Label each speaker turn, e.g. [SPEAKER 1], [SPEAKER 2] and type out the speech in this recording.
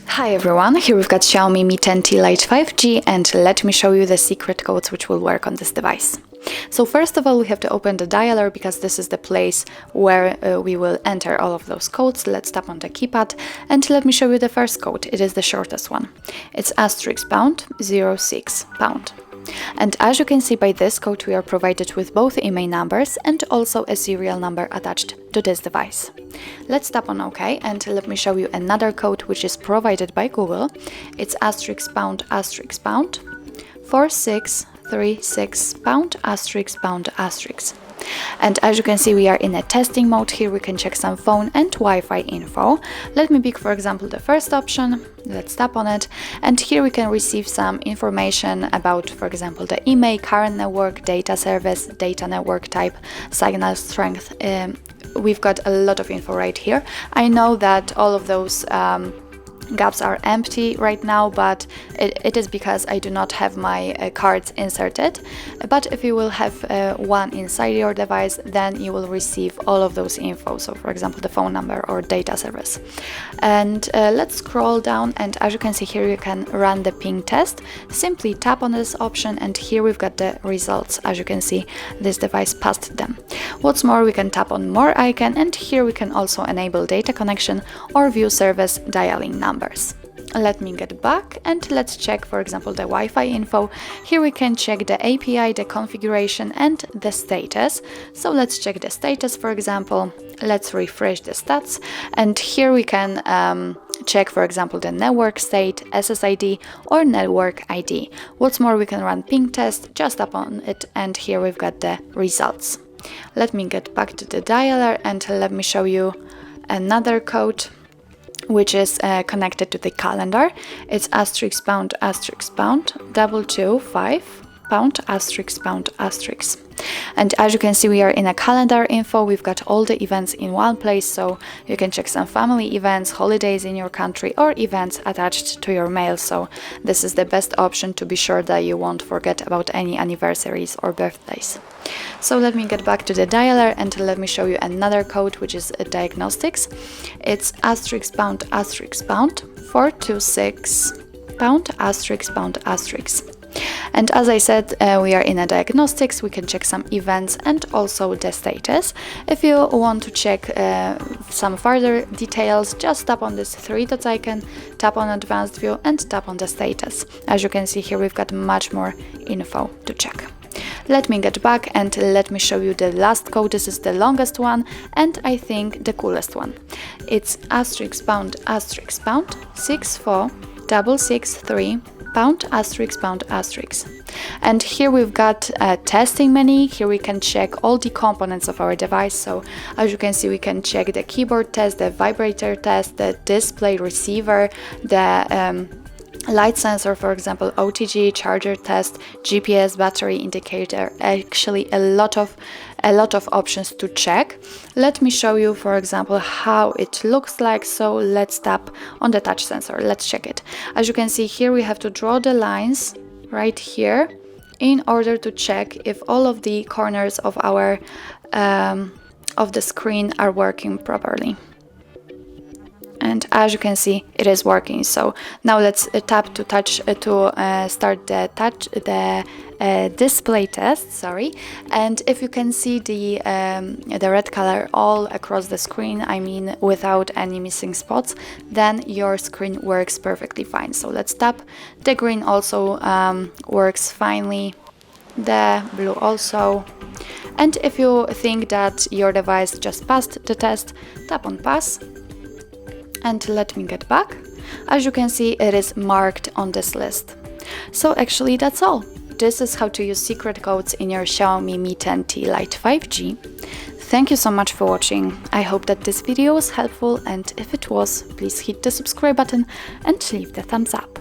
[SPEAKER 1] Hi everyone, here we've got XIAOMI Mi 10T Lite 5G, and let me show you the secret codes which will work on this device. So first of all, we have to open the dialer because this is the place where we will enter all of those codes. Let's tap on the keypad and let me show you the first code. It is the shortest one. It's *#06#. And as you can see by this code, we are provided with both IMEI numbers and also a serial number attached to this device. Let's tap on OK and let me show you another code which is provided by Google. It's *#4636#*##. And as you can see, we are in a testing mode. Here we can check some phone and Wi-Fi info. Let me pick, for example, the first option. Let's tap on it, and here we can receive some information about, for example, the IMEI, current network, data service, data network type, signal strength. We've got a lot of info right here. I know that all of those gaps are empty right now, but it is because I do not have my cards inserted. But if you will have one inside your device, then you will receive all of those info. So for example, the phone number or data service. And let's scroll down, and as you can see here, you can run the ping test. Simply tap on this option, and here we've got the results. As you can see, this device passed them. What's more, we can tap on more icon, and here we can also enable data connection or view service dialing numbers. Let me get back and let's check, for example, the Wi-Fi info. Here we can check the API, the configuration and the status. So let's check the status, for example. Let's refresh the stats, and here we can check, for example, the network state, SSID or network ID. What's more, we can run ping test, just tap on it, and here we've got the results. Let me get back to the dialer and let me show you another code which is connected to the calendar. It's *#225#*##. And as you can see, we are in a calendar info. We've got all the events in one place, so you can check some family events, holidays in your country, or events attached to your mail. So this is the best option to be sure that you won't forget about any anniversaries or birthdays. So let me get back to the dialer and let me show you another code, which is diagnostics. It's *#426#*##. And as I said, we are in a diagnostics. We can check some events and also the status. If you want to check some further details, just tap on this three dots icon, tap on advanced view and tap on the status. As you can see here, we've got much more info to check. Let me get back and let me show you the last code. This is the longest one and I think the coolest one. It's *#64663###. And here we've got a testing menu. Here we can check all the components of our device. So as you can see, we can check the keyboard test, the vibrator test, the display receiver, the light sensor, for example, OTG, charger test, GPS, battery indicator. Actually a lot of options to check. Let me show you, for example, how it looks like. So let's tap on the touch sensor. Let's check it. As you can see here, we have to draw the lines right here in order to check if all of the corners of our of the screen are working properly. And as you can see, it is working. So now let's tap to start the display test. Sorry, and if you can see the red color all across the screen, I mean without any missing spots, then your screen works perfectly fine. So let's tap. The green also works finely. The blue also. And if you think that your device just passed the test, tap on pass. And let me get back. As you can see, it is marked on this list. So actually that's all. This is how to use secret codes in your XIAOMI Mi 10T Lite 5G. Thank you so much for watching. I hope that this video was helpful, and if it was, please hit the subscribe button and leave the thumbs up.